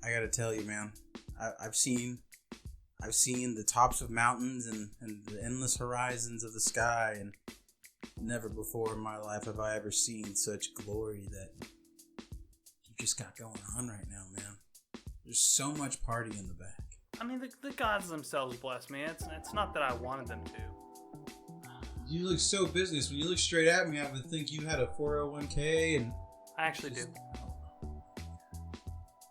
I gotta tell you, man. I've seen the tops of mountains and the endless horizons of the sky, and never before in my life have I ever seen such glory that you just got going on right now, man. There's so much party in the back. I mean, the gods themselves bless me. It's not that I wanted them to. You look so business. When you look straight at me, I would think you had a 401k, and I actually do.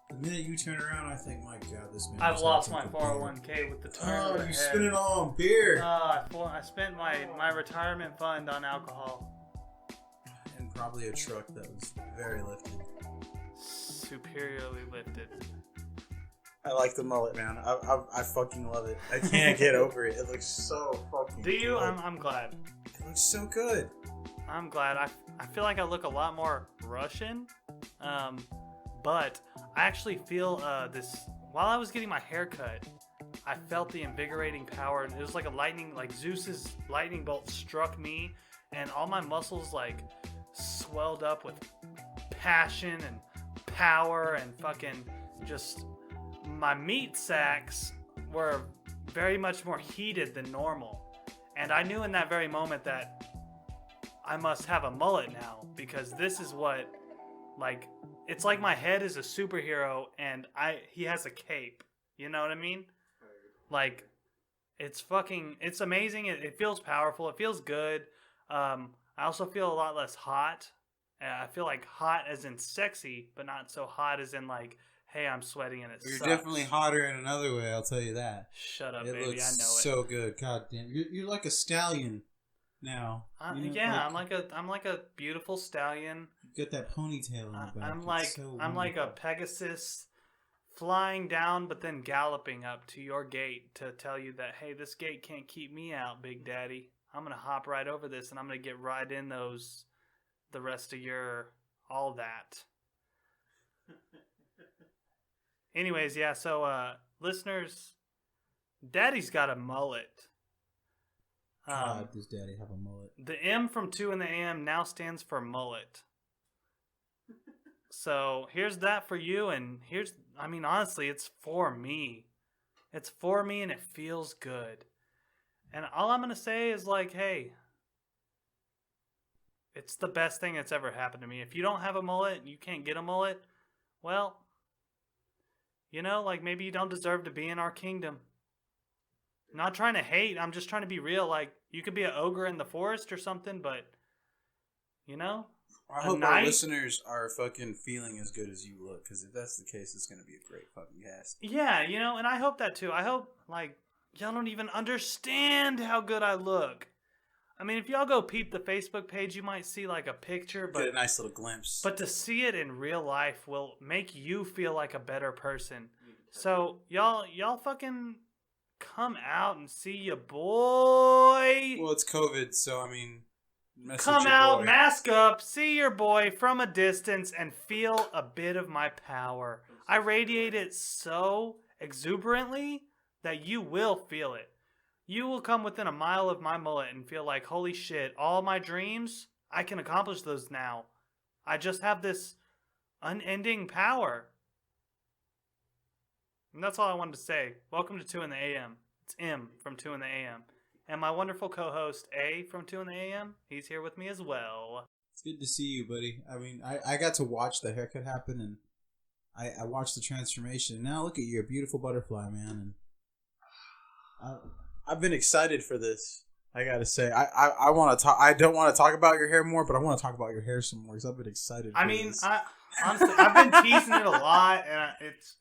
The minute you turn around, I think, my God, this man. I've lost my 401k with the turn of the head. You spent it all on beer. I spent my retirement fund on alcohol. And probably a truck that was very lifted. Superiorly lifted. I like the mullet, man. I fucking love it. I can't get over it. It looks so fucking Do you? good. I'm glad. It looks so good. I'm glad. I feel like I look a lot more Russian. But I actually feel this while I was getting my hair cut, I felt the invigorating power, and it was like like Zeus's lightning bolt struck me, and all my muscles like swelled up with passion and power, and fucking just my meat sacks were very much more heated than normal. And I knew in that very moment that I must have a mullet now, because this is what, like, it's like my head is a superhero and he has a cape. You know what I mean? Like, it's amazing. It feels powerful. It feels good. I also feel a lot less hot. I feel like hot as in sexy, but not so hot as in like, hey, I'm sweating and it sucks. You're definitely hotter in another way, I'll tell you that. Shut up, it baby. looks I know it. so good. God damn. You're like a stallion now. Yeah, I'm like a beautiful stallion. You got that ponytail in the back. I'm like a Pegasus flying down, but then galloping up to your gate to tell you that, hey, this gate can't keep me out, Big Daddy. I'm gonna hop right over this, and I'm gonna get right in the rest of your all that. Anyways, yeah. So, listeners, Daddy's got a mullet. God, does Daddy have a mullet? The M from 2intheAM now stands for mullet. So here's that for you, and honestly, it's for me. It's for me, and it feels good. And all I'm going to say is, like, hey, it's the best thing that's ever happened to me. If you don't have a mullet, you can't get a mullet, well, like, maybe you don't deserve to be in our kingdom. I'm not trying to hate, I'm just trying to be real. Like, you could be an ogre in the forest or something, but, I hope our listeners are fucking feeling as good as you look, because if that's the case, it's going to be a great fucking cast. Yeah, and I hope that too. I hope, like, y'all don't even understand how good I look. I mean, if y'all go peep the Facebook page, you might see, like, a picture, but get a nice little glimpse. But to see it in real life will make you feel like a better person. So, y'all fucking come out and see your boy. Well, it's COVID, so, I mean, come out, mask up, see your boy from a distance, and feel a bit of my power. I radiate it so exuberantly that you will feel it. You will come within a mile of my mullet and feel like, holy shit, all my dreams, I can accomplish those now. I just have this unending power. And that's all I wanted to say. Welcome to 2intheAM. It's M from 2intheAM. And my wonderful co-host, A from 2intheAM, he's here with me as well. It's good to see you, buddy. I mean, I got to watch the haircut happen, and I watched the transformation. And now look at you, you're a beautiful butterfly, man. And I've been excited for this. I gotta say, I want to talk. I don't want to talk about your hair more, but I want to talk about your hair some more because I've been excited. Honestly, I've been teasing it a lot,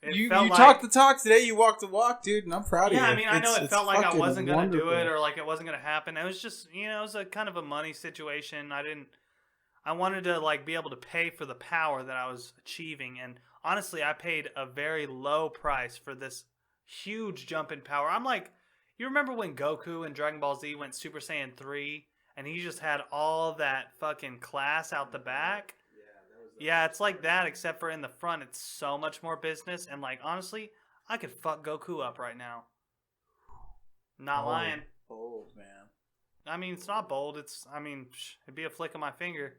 and you talked the talk today. You walked the walk, dude, and I'm proud of you. Yeah, I mean, I know it felt like I wasn't gonna do it, or like it wasn't gonna happen. It was just, it was a kind of a money situation. I wanted to, like, be able to pay for the power that I was achieving, and honestly, I paid a very low price for this huge jump in power. I'm like, you remember when Goku in Dragon Ball Z went Super Saiyan 3, and he just had all that fucking class out the back? Yeah, it's like that, except for in the front, it's so much more business. And, like, honestly, I could fuck Goku up right now. Not lying. Bold, man. I mean, it's not bold. It'd be a flick of my finger.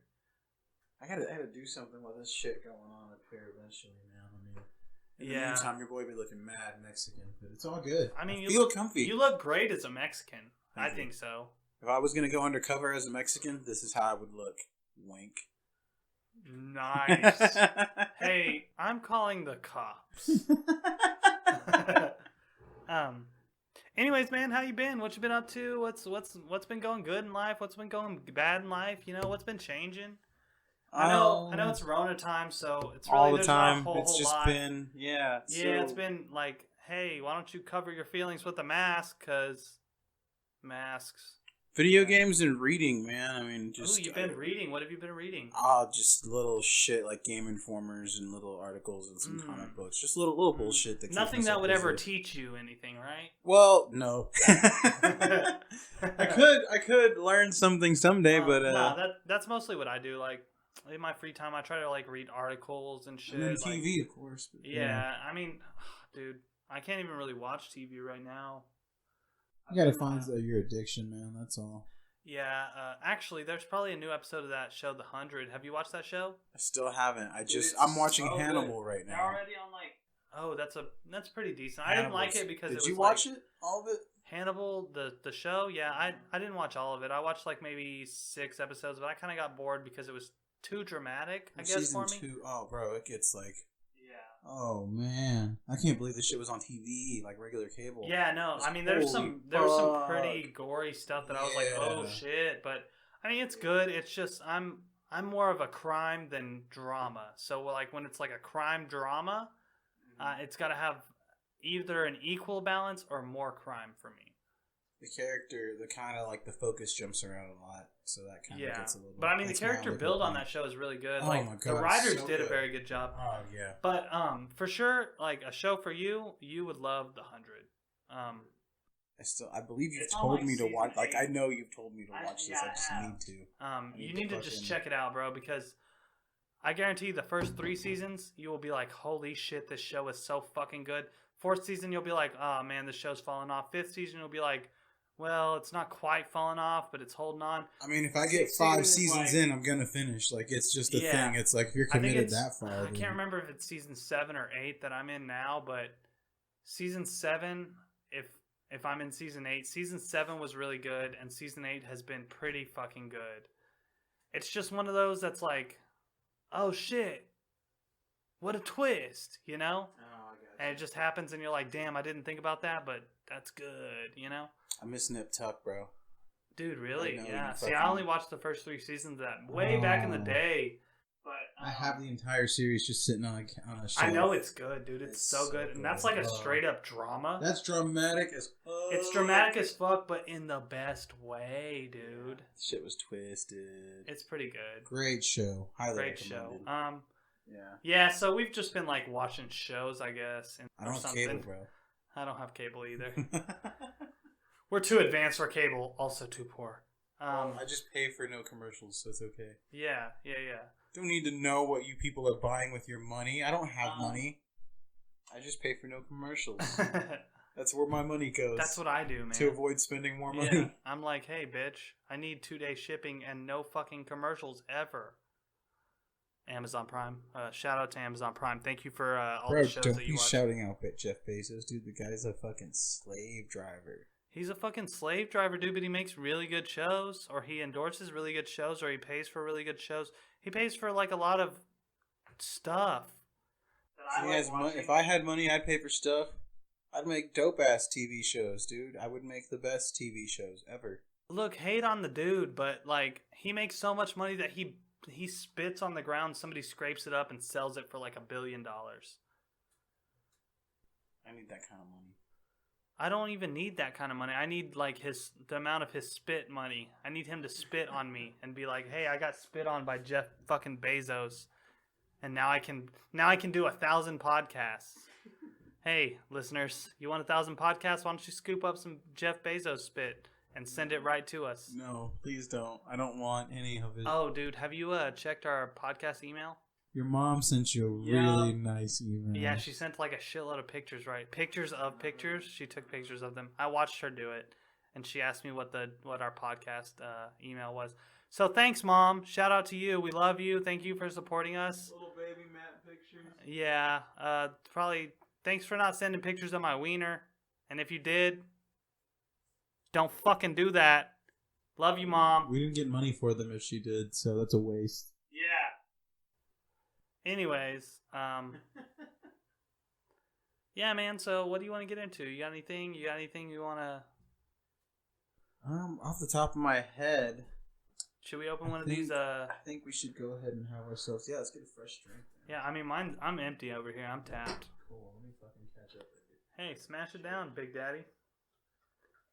I gotta do something with this shit going on up here eventually, man. I mean, In the meantime, your boy be looking mad Mexican, but it's all good. I mean, I feel comfy. You look great as a Mexican. Thank I think so. If I was gonna go undercover as a Mexican, this is how I would look. Wink. Nice. Hey, I'm calling the cops. Anyways, man, how you been? What you been up to? What's been going good in life? What's been going bad in life? You know, what's been changing? I know it's Rona time, so it's really all the time. Not a it's whole just lot. been It's been like, hey, why don't you cover your feelings with a mask? Cause masks. Video games and reading, man. I mean, just. Ooh, you've been reading. What have you been reading? Just little shit like Game Informers and little articles and some comic books. Just little bullshit. Nothing that would ever teach you anything, right? Well, no. I could learn something someday, but that's mostly what I do. Like in my free time, I try to like read articles and shit. And then TV, of course. But, yeah, I mean, dude, I can't even really watch TV right now. You gotta find your addiction, man. That's all. Yeah, actually, there's probably a new episode of that show, The 100. Have you watched that show? I still haven't. I'm watching Hannibal right now. They're already on like. Oh, that's pretty decent. I didn't like it because did you watch it? All of it? Hannibal, the show. Yeah, I didn't watch all of it. I watched like maybe 6 episodes, but I kind of got bored because it was too dramatic. I guess for me. Season 2. Oh, bro, it gets like. Oh man, I can't believe this shit was on TV, like regular cable. Yeah, no, I mean there was some pretty gory stuff that I was like, oh shit, but I mean it's good. It's just I'm more of a crime than drama. So like when it's like a crime drama, it's got to have either an equal balance or more crime for me. The character, the kind of like the focus jumps around a lot, so that kind of gets a little. But I mean, the character build on that show is really good. Oh like my God, the writers did a very good job. Oh yeah. But for sure, like a show for you, you would love The 100. I believe you've told me to watch. Like I know you've told me to watch this. I just need to. You need to just check it out, bro, because I guarantee you the first 3 seasons you will be like, holy shit, this show is so fucking good. 4th season you'll be like, oh man, this show's falling off. 5th season you'll be like, well, it's not quite falling off, but it's holding on. I mean, if I get 5 seasons in, I'm gonna finish. Like it's just a thing. It's like if you're committed that far. I can't remember if it's season 7 or 8 that I'm in now, but season 7, if I'm in season 8, season 7 was really good, and season 8 has been pretty fucking good. It's just one of those that's like, oh shit, what a twist, you know? Oh, I got you. And it just happens, and you're like, damn, I didn't think about that, but that's good, you know? I miss Nip Tuck, bro. Dude, really? Yeah. See, I only watched the first 3 seasons of that way back in the day. But I have the entire series just sitting on a shelf. I know it's good, dude. It's so good. And that's like a straight up drama. That's dramatic as fuck. It's dramatic as fuck, but in the best way, dude. Shit was twisted. It's pretty good. Great show. Highly Great show. recommended. Yeah, so we've just been like watching shows, I guess. I don't have cable, bro. I don't have cable either. We're too advanced for cable, also too poor. I just pay for no commercials, so it's okay. Yeah. Don't need to know what you people are buying with your money. I don't have money. I just pay for no commercials. That's where my money goes. That's what I do, man. To avoid spending more money. Yeah. I'm like, hey, bitch, I need 2-day shipping and no fucking commercials ever. Amazon Prime. Shout out to Amazon Prime. Thank you for all the shows that you watch. Don't be shouting out at Jeff Bezos, dude. The guy's a fucking slave driver. He's a fucking slave driver, dude, but he makes really good shows, or he endorses really good shows, or he pays for really good shows. He pays for like a lot of stuff. If I had money, I'd pay for stuff. I'd make dope ass TV shows, dude. I would make the best TV shows ever. Look, hate on the dude, but like he makes so much money that he spits on the ground, somebody scrapes it up and sells it for like $1 billion. I need that kind of money. I don't even need that kind of money. I need like the amount of his spit money. I need him to spit on me and be like, "Hey, I got spit on by Jeff fucking Bezos, and now I can do 1,000 podcasts." Hey, listeners, you want 1,000 podcasts? Why don't you scoop up some Jeff Bezos spit and send it right to us? No, please don't. I don't want any of it. Oh, dude, have you checked our podcast email? Your mom sent you a really nice email. Yeah, she sent like a shitload of pictures, right? Pictures of pictures. She took pictures of them. I watched her do it, and she asked me what our podcast email was. So thanks, Mom. Shout out to you. We love you. Thank you for supporting us. Little baby Matt picture. Yeah. Probably. Thanks for not sending pictures of my wiener. And if you did, don't fucking do that. Love you, Mom. We didn't get money for them if she did, so that's a waste. Yeah. Anyways, yeah, man. So, what do you want to get into? You got anything? You want to? Off the top of my head, should we open one of these? I think we should go ahead and have ourselves. Yeah, let's get a fresh drink. Yeah, I mean, I'm empty over here. I'm tapped. Cool. Let me fucking catch up with you. Hey, smash it down, Big Daddy.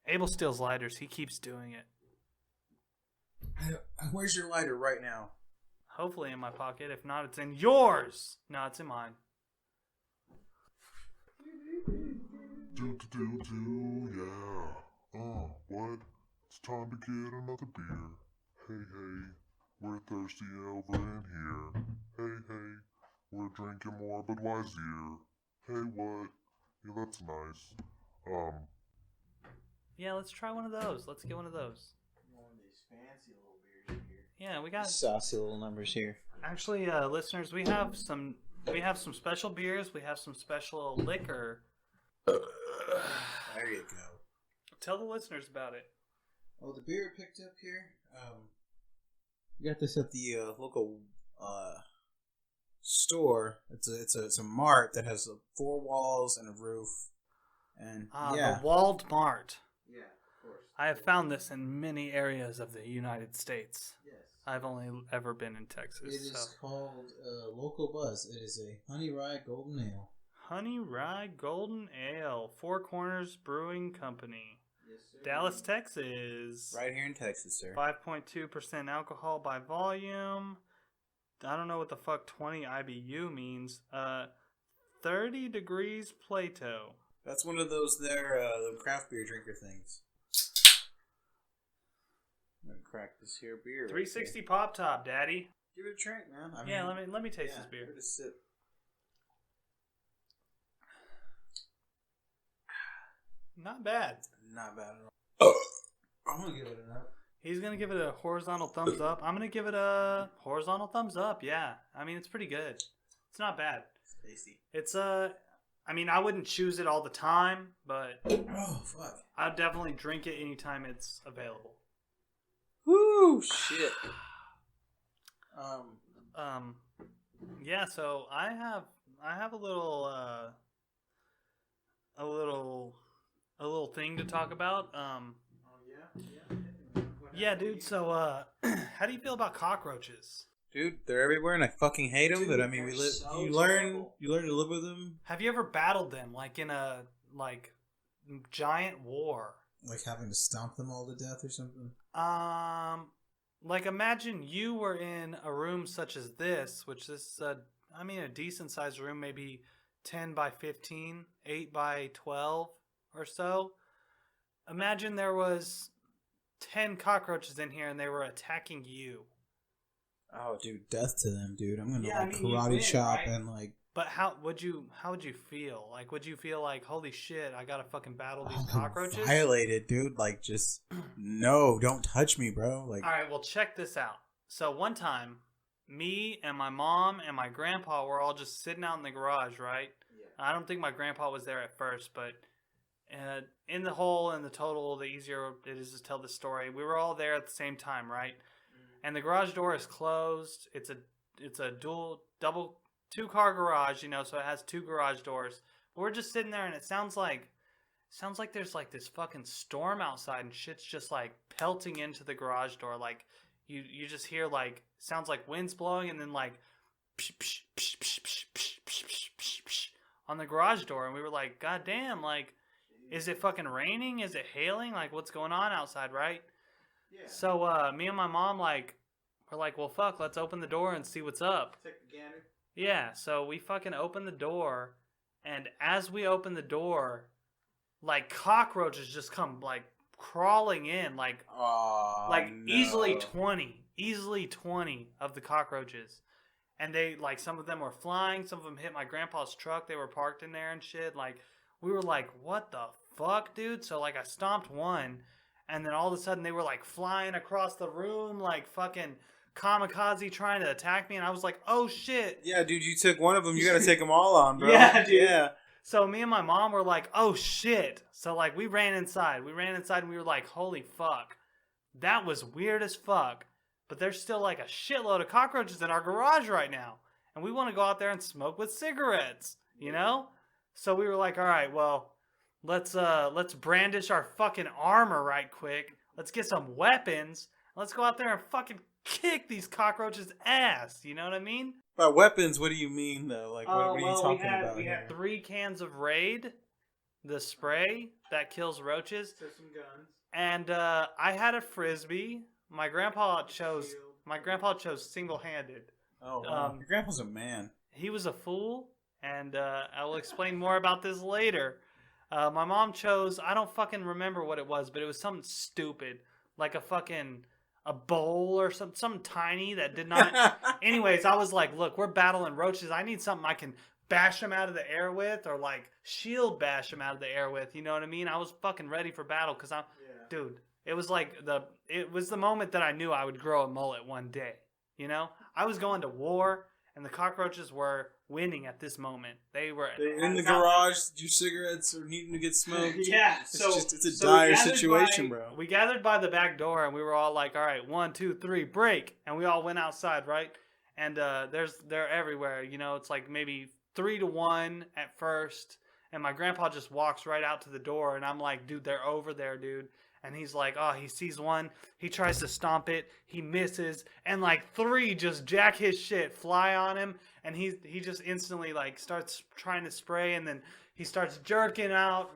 Abel steals lighters. He keeps doing it. Where's your lighter right now? Hopefully in my pocket. If not, it's in yours. No, it's in mine. Yeah. What? It's time to get another beer. Hey, we're thirsty over in here. Hey, we're drinking more Budweiser. Hey, what? Yeah, that's nice. Yeah, let's try one of those. Let's get one of those. One of these fancy little beers in here. Yeah, we got saucy little numbers here. Actually, listeners, we have some special beers. We have some special liquor. There you go. Tell the listeners about it. Oh, the beer I picked up here. We got this at the local store. It's a mart that has 4 walls and a roof. And the Walled Mart. Yeah, of course. I have found this in many areas of the United States. Yes. I've only ever been in Texas. It is called Local Buzz. It is a Honey Rye Golden Ale. Honey Rye Golden Ale. Four Corners Brewing Company. Yes, sir. Dallas, Texas. Right here in Texas, sir. 5.2% alcohol by volume. I don't know what the fuck 20 IBU means. 30 degrees Plato. That's one of those the craft beer drinker things. I'm gonna crack this here beer. 360 Pop Top, Daddy. Give it a drink, man. Let me taste this beer. Give it a sip. Not bad. Not bad at all. I'm gonna give it an up. He's gonna give it a horizontal thumbs up. I'm gonna give it a horizontal thumbs up. Yeah, I mean it's pretty good. It's not bad. It's tasty. It's I mean I wouldn't choose it all the time, but oh fuck, I'd definitely drink it anytime it's available. Woo shit. Yeah. So I have a little thing to talk about. Yeah, dude. So, how do you feel about cockroaches? Dude, they're everywhere, and I fucking hate them. But I mean, you learn to live with them. Have you ever battled them, like in a giant war? Like having to stomp them all to death or something? Like imagine you were in a room such as this, which is a decent sized room, maybe 10 by 15, 8 by 12 or so. Imagine there was 10 cockroaches in here and they were attacking you. Oh, dude, death to them, dude. I'm gonna karate chop, right? And like. But how would you feel? Like, would you feel like, holy shit, I gotta fucking battle these cockroaches? Violated, dude. Like, just no, don't touch me, bro. Like, all right, well, check this out. So one time, me and my mom and my grandpa were all just sitting out in the garage, right? Yeah. I don't think my grandpa was there at first, but in the whole and the total, the easier it is to tell the story. We were all there at the same time, right? Mm-hmm. And the garage door is closed. It's a double 2-car garage, so it has 2 garage doors. But we're just sitting there, and it sounds like there's like this fucking storm outside, and shit's just like pelting into the garage door. Like you just hear like sounds like wind's blowing, and then like psh, psh, psh, psh, psh, psh, psh, psh, psh, psh, on the garage door, and we were like, God damn, like, is it fucking raining? Is it hailing? Like, what's going on outside, right? Yeah. So me and my mom we're like, well, fuck, let's open the door and see what's up. Take the gander. Yeah, so we fucking open the door, and as we open the door, like cockroaches just come like crawling in, like easily 20 of the cockroaches, and they like some of them were flying, some of them hit my grandpa's truck. They were parked in there and shit. Like we were like, what the fuck, dude? So like I stomped one, and then all of a sudden they were like flying across the room, like fucking kamikaze trying to attack me, and I was like, oh shit. Yeah, dude, you took one of them. You got to take them all on, bro. Yeah, dude. Yeah. So me and my mom were like, oh shit. So like we ran inside. And we were like, holy fuck. That was weird as fuck. But there's still like a shitload of cockroaches in our garage right now. And we want to go out there and smoke with cigarettes, you know? So we were like, all right, well, let's brandish our fucking armor right quick. Let's get some weapons. Let's go out there and fucking kick these cockroaches' ass. You know what I mean? By weapons, what do you mean, though? Like, what are you talking about? We had 3 cans of Raid, the spray that kills roaches. So some guns. And I had a Frisbee. My grandpa chose single-handed. Oh, wow. Your grandpa's a man. He was a fool, and I will explain more about this later. My mom chose, I don't fucking remember what it was, but it was something stupid. Like a bowl or something tiny that did not... Anyways, I was like, look, we're battling roaches. I need something I can bash them out of the air with, or like shield bash them out of the air with. You know what I mean? I was fucking ready for battle because dude, it was the moment that I knew I would grow a mullet one day. You know, I was going to war, and the cockroaches were winning at this moment. They were in the garage. Your cigarettes are needing to get smoked. Yeah, it's a dire situation, bro. We gathered by the back door, and we were all like, "All right, 1, 2, 3, break!" And we all went outside, right? And they're everywhere. You know, it's like maybe 3 to 1 at first, and my grandpa just walks right out to the door, and I'm like, "Dude, they're over there, dude." And he's like, oh, he sees one. He tries to stomp it. He misses. And like 3 just jack his shit, fly on him. And he just instantly like starts trying to spray. And then he starts jerking out,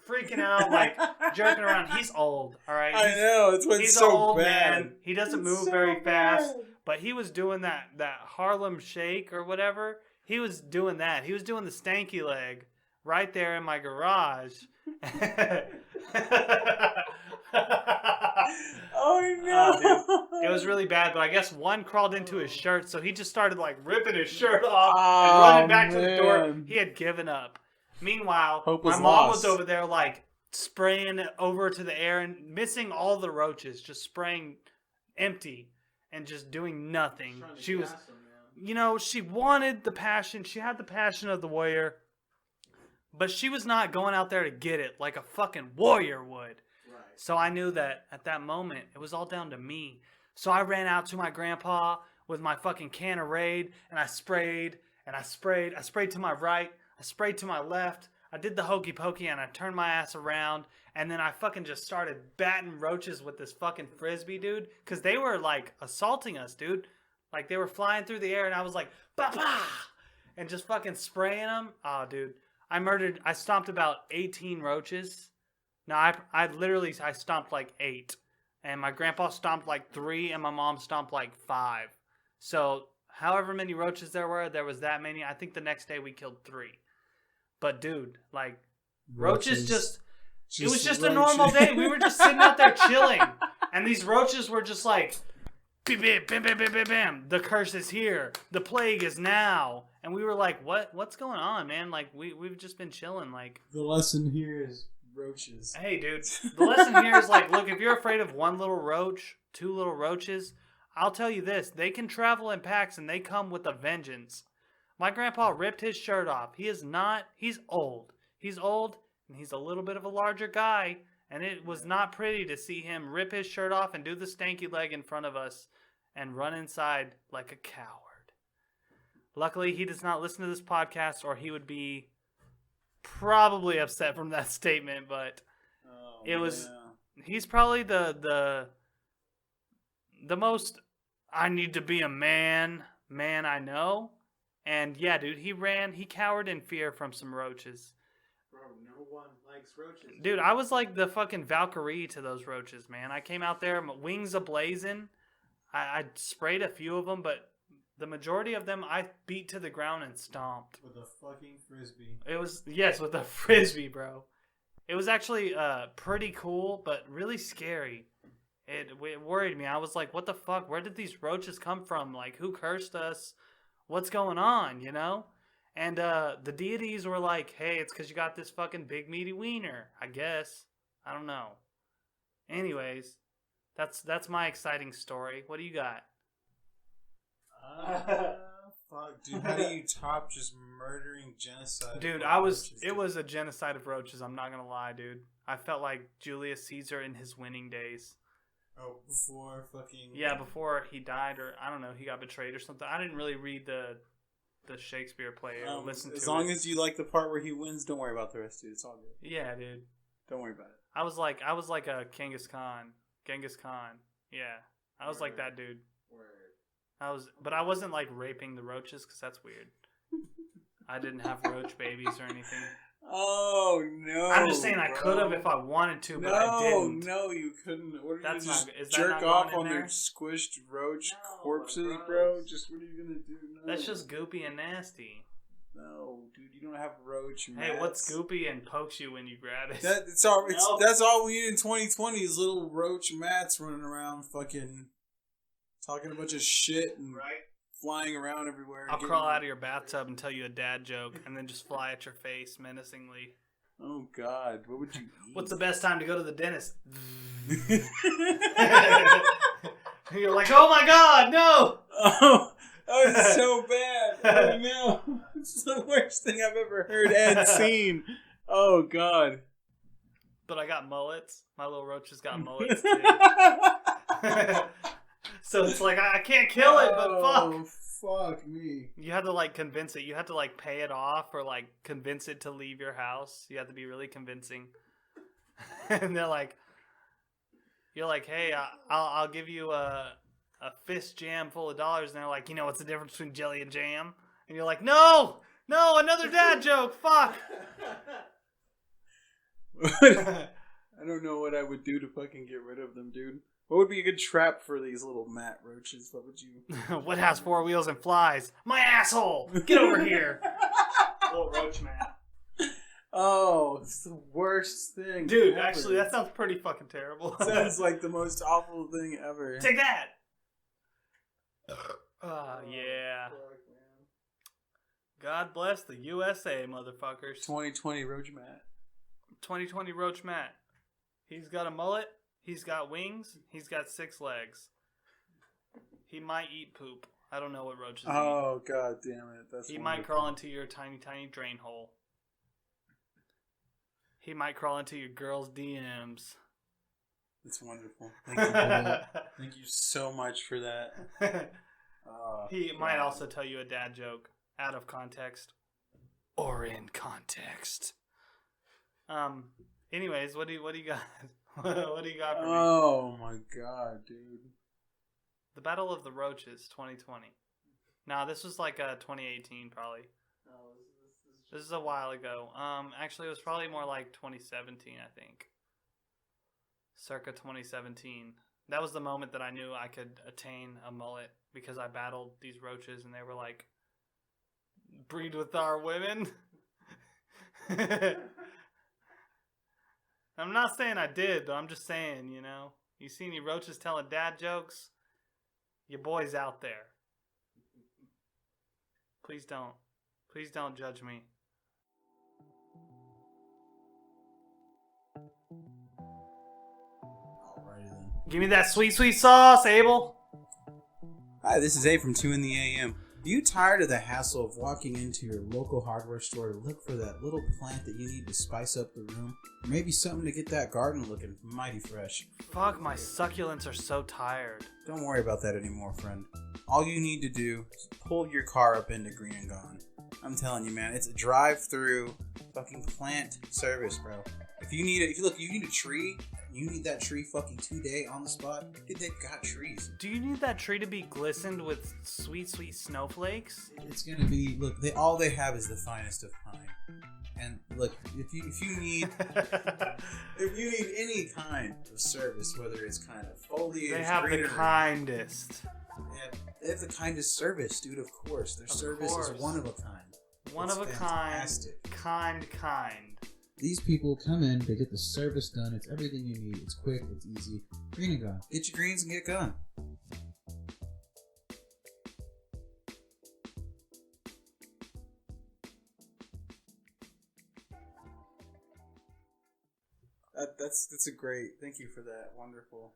freaking out, like jerking around. He's old, all right? I know. He's so old bad. Man. He doesn't move very fast. But he was doing that Harlem Shake or whatever. He was doing that. He was doing the stanky leg right there in my garage. Oh no! Dude, it was really bad, but I guess one crawled into his shirt, so he just started like ripping his shirt off and running back to the door. He had given up. Meanwhile, my mom was over there like spraying over to the air and missing all the roaches, just spraying empty and just doing nothing. She was, she wanted the passion. She had the passion of the warrior. But she was not going out there to get it like a fucking warrior would. Right. So I knew that at that moment, it was all down to me. So I ran out to my grandpa with my fucking can of Raid, and I sprayed, and I sprayed. I sprayed to my right. I sprayed to my left. I did the hokey pokey, and I turned my ass around, and then I fucking just started batting roaches with this fucking Frisbee, dude. Because they were, like, assaulting us, dude. Like, they were flying through the air, and I was like, bah-bah! And just fucking spraying them. Oh, dude. I stomped about 18 roaches. No, I stomped like 8. And my grandpa stomped like 3, and my mom stomped like 5. So, however many roaches there was that many. I think the next day we killed 3. But dude, like, roaches just it was just a normal day. We were just sitting out there chilling. And these roaches were just like, bam, bam, bam, bam, bam, bam. The curse is here. The plague is now. And we were like, what's going on, man? Like, we've just been chilling. Like, the lesson here is roaches. Hey, dude. The lesson here is, like, look, if you're afraid of 1 little roach, 2 little roaches, I'll tell you this. They can travel in packs, and they come with a vengeance. My grandpa ripped his shirt off. He's old. He's old, and he's a little bit of a larger guy. And it was not pretty to see him rip his shirt off and do the stanky leg in front of us and run inside like a coward. Luckily, he does not listen to this podcast, or he would be probably upset from that statement. But he's probably the most I need to be a man I know. And yeah, dude, he cowered in fear from some roaches. Bro, no one likes roaches. Dude, I was like the fucking Valkyrie to those roaches, man. I came out there, wings a-blazing. I sprayed a few of them, but the majority of them I beat to the ground and stomped. With a fucking Frisbee. With a Frisbee, bro. It was actually pretty cool, but really scary. It worried me. I was like, what the fuck? Where did these roaches come from? Like, who cursed us? What's going on, you know? And the deities were like, hey, it's because you got this fucking big meaty wiener, I guess. I don't know. Anyways, that's my exciting story. What do you got? Fuck, dude. How do you top just murdering genocide? Dude, it was a genocide of roaches. I'm not gonna lie, dude. I felt like Julius Caesar in his winning days. Oh, before fucking... Yeah, before he died, or I don't know, he got betrayed or something. I didn't really read the Shakespeare play or listen to it. As long as you like the part where he wins, don't worry about the rest, dude. It's all good. Yeah, dude. Don't worry about it. I was like a Genghis Khan. Yeah, I was like that dude. But I wasn't like raping the roaches because that's weird. I didn't have roach babies or anything. Oh no! I'm just saying I could have if I wanted to, but I didn't. No, you couldn't. What are That's you gonna not. Is jerk that not off going on in their there? squished roach corpses, bro? Just what are you gonna do? No. That's just goopy and nasty. No, dude, you don't have roach. Hey, what's goopy and pokes you when you grab it? That's all we need in 2020 is little roach mats running around, fucking talking a bunch of shit and flying around everywhere. I'll crawl out of your bathtub and tell you a dad joke, and then just fly at your face menacingly. Oh God, what would you eat? What's the best time to go to the dentist? You're like, oh my God, no! Oh, that was so bad. Oh no, it's the worst thing I've ever heard and seen. Oh God. But I got mullets. My little roaches got mullets too. So it's like I can't kill it, but fuck. Fuck me. You had to like convince it. You had to like pay it off or like convince it to leave your house. You had to be really convincing. And they're like, you're like, hey, I'll give you a fist jam full of dollars. And they're like, you know what's the difference between jelly and jam? And you're like, no, another dad joke. Fuck. I don't know what I would do to fucking get rid of them, dude. What would be a good trap for these little mat roaches? What would you... What has 4 wheels and flies? My asshole! Get over here! Little roach mat. Oh, it's the worst thing. Dude, ever. Actually, that sounds pretty fucking terrible. Sounds like the most awful thing ever. Take that! Yeah. Fuck, man. God bless the USA, motherfuckers. 2020 roach mat. 2020 roach mat. He's got a mullet. He's got wings. He's got 6 legs. He might eat poop. I don't know what roaches eat. Oh, God damn it. He might crawl into your tiny, tiny drain hole. He might crawl into your girl's DMs. That's wonderful. Thank you for that. Thank you so much for that. He might also tell you a dad joke out of context or in context. Anyways, what do you got? What do you got for me? Oh my God, dude. The Battle of the Roaches, 2020. Nah, this was like 2018 probably. This is a while ago. Actually, it was probably more like 2017, I think. Circa 2017. That was the moment that I knew I could attain a mullet because I battled these roaches and they were like, breed with our women. I'm not saying I did, but I'm just saying, you know. You see any roaches telling dad jokes? Your boy's out there. Please don't. Please don't judge me. Alrighty then. Give me that sweet, sweet sauce, Abel. Hi, this is A from 2intheAM. Are you tired of the hassle of walking into your local hardware store to look for that little plant that you need to spice up the room? Or maybe something to get that garden looking mighty fresh? Fuck, my succulents are so tired. Don't worry about that anymore, friend. All you need to do is pull your car up into Green and Gone. I'm telling you, man, it's a drive-through fucking plant service, bro. If you need a tree, you need that tree fucking today on the spot. Dude, they've got trees. Do you need that tree to be glistened with sweet, sweet snowflakes? It's gonna be, look, all they have is the finest of pine. And look, if you need any kind of service, whether it's kind of foliage, They have the greenery, kindest. they have the kindest service, dude. Of course, their service is one of a kind. One It's of a fantastic. kind. These people come in, they get the service done. It's everything you need. It's quick, it's easy. Green and Gone. Get your greens and get gone. That's a great. Thank you for that. Wonderful.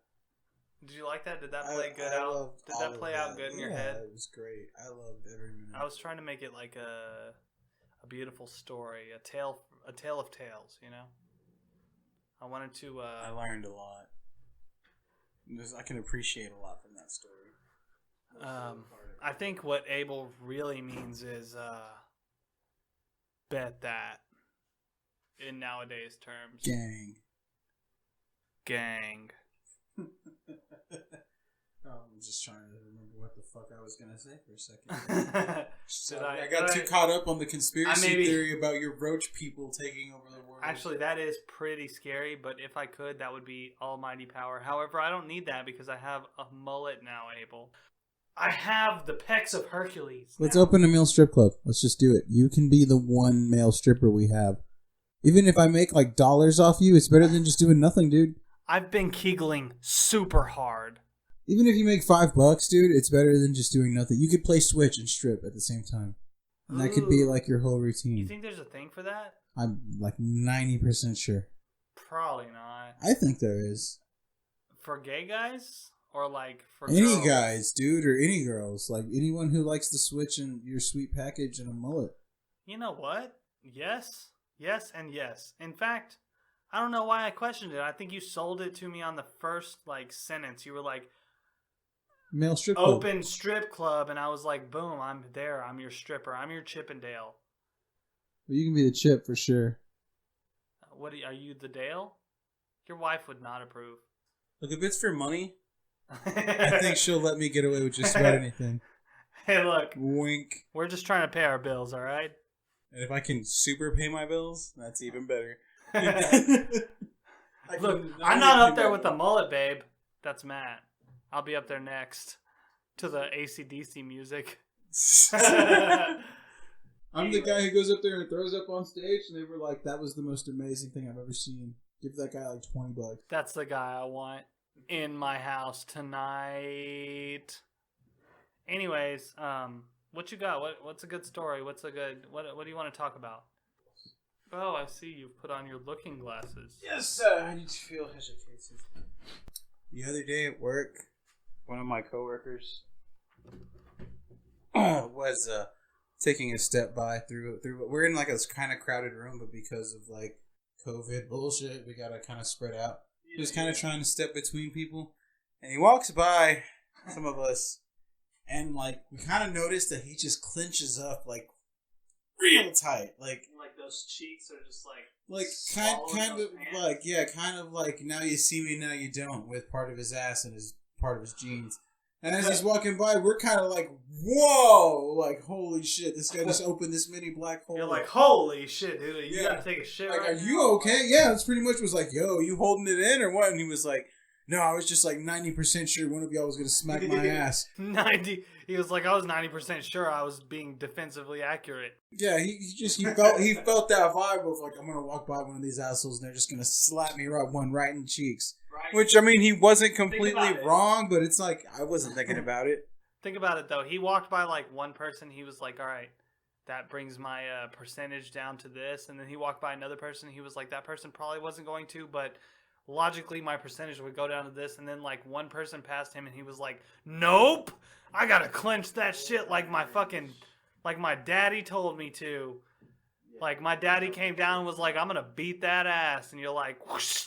Did you like that? Did that play good out? Did that play out good in your head? Yeah, it was great. I loved every minute. I was trying to make it like a beautiful story, a tale of tales. You know, I wanted to. I learned a lot. I can appreciate a lot from that story. I think what Abel really means is bet that in nowadays terms. Gang. I'm just trying to remember what the fuck I was gonna say for a second. I got too caught up on the conspiracy theory about your roach people taking over the world. Actually, that is pretty scary, but if I could, that would be almighty power. However, I don't need that because I have a mullet now, Abel. I have the pecs of Hercules. Let's open a male strip club. Let's just do it. You can be the one male stripper we have. Even if I make like dollars off you, it's better than just doing nothing, dude. I've been kegling super hard. Even if you make $5, dude, it's better than just doing nothing. You could play Switch and strip at the same time. And that could be like your whole routine. You think there's a thing for that? I'm like 90% sure. Probably not. I think there is. For gay guys? Or like for any girls? guys, dude, or any girls. Like anyone who likes the Switch and your sweet package and a mullet. You know what? Yes. Yes and yes. In fact, I don't know why I questioned it. I think you sold it to me on the first like sentence. You were like, male strip club. Open strip club, and I was like, boom, I'm there. I'm your stripper. I'm your Chippendale. Well, you can be the Chip for sure. Are you the Dale? Your wife would not approve. Look, if it's for money, I think she'll let me get away with just about anything. Hey, look. Wink. We're just trying to pay our bills, all right? And if I can super pay my bills, that's even better. Look, I'm not up there with the mullet, babe. That's Matt. I'll be up there next to the AC/DC music. I'm the guy who goes up there and throws up on stage, and they were like, that was the most amazing thing I've ever seen. Give that guy like $20. That's the guy I want in my house tonight. Anyways, what you got? What's a good story? What do you want to talk about? Oh, I see you've put on your looking glasses. Yes, I need to feel educated. The other day at work, one of my coworkers was taking a step by through. We're in like a kind of crowded room, but because of like COVID bullshit, we gotta kind of spread out. He was kind of trying to step between people, and he walks by some of us, and like we kind of noticed that he just clenches up like real tight, like those cheeks are just kind of like now you see me, now you don't, with part of his ass and his part of his jeans. And as he's walking by, we're kind of like, whoa, like holy shit, this guy just opened this mini black hole. You're like, holy shit, dude, you gotta take a shit. Like, right are you okay? Yeah, that's pretty much was like, yo, you holding it in or what? And he was like, no, I was just like 90% sure one of y'all was gonna smack my ass. 90. He was like, I was 90% sure I was being defensively accurate. Yeah, he felt that vibe of like, I'm gonna walk by one of these assholes and they're just gonna slap me right in the cheeks. Right. Which I mean, he wasn't completely wrong, but it's like I wasn't thinking about it. Think about it though. He walked by like one person. He was like, all right, that brings my percentage down to this. And then he walked by another person. He was like, that person probably wasn't going to, but logically my percentage would go down to this. And then like one person passed him and he was like, nope, I gotta clench that shit like my daddy told me to. Like my daddy came down and was like, I'm gonna beat that ass. And you're like, whoosh.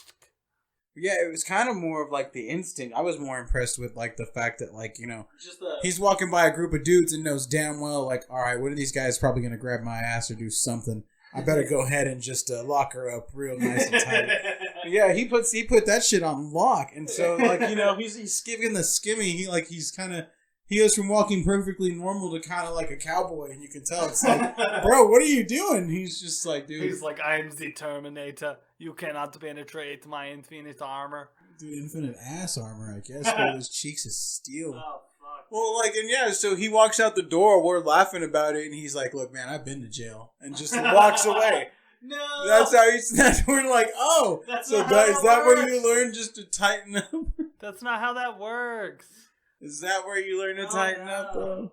Yeah, it was kind of more of like the instinct. I was more impressed with like the fact that like, you know, he's walking by a group of dudes and knows damn well like, all right, one of these guys is probably going to grab my ass or do something. I better go ahead and just lock her up real nice and tight. Yeah, he put that shit on lock. And so like, you know, he's giving the skimmy. He goes from walking perfectly normal to kind of like a cowboy, and you can tell it's like, bro, what are you doing? He's just like, dude. He's like, I am the Terminator. You cannot penetrate my infinite armor. Dude, infinite ass armor, I guess. But his cheeks is steel. Oh, fuck. Well, like, and yeah, so he walks out the door. We're laughing about it, and he's like, look, man, I've been to jail. And just walks away. No. That's we're like, oh. That's so not how is that where you learn just to tighten up? That's not how that works. Is that where you learn to tighten up, though?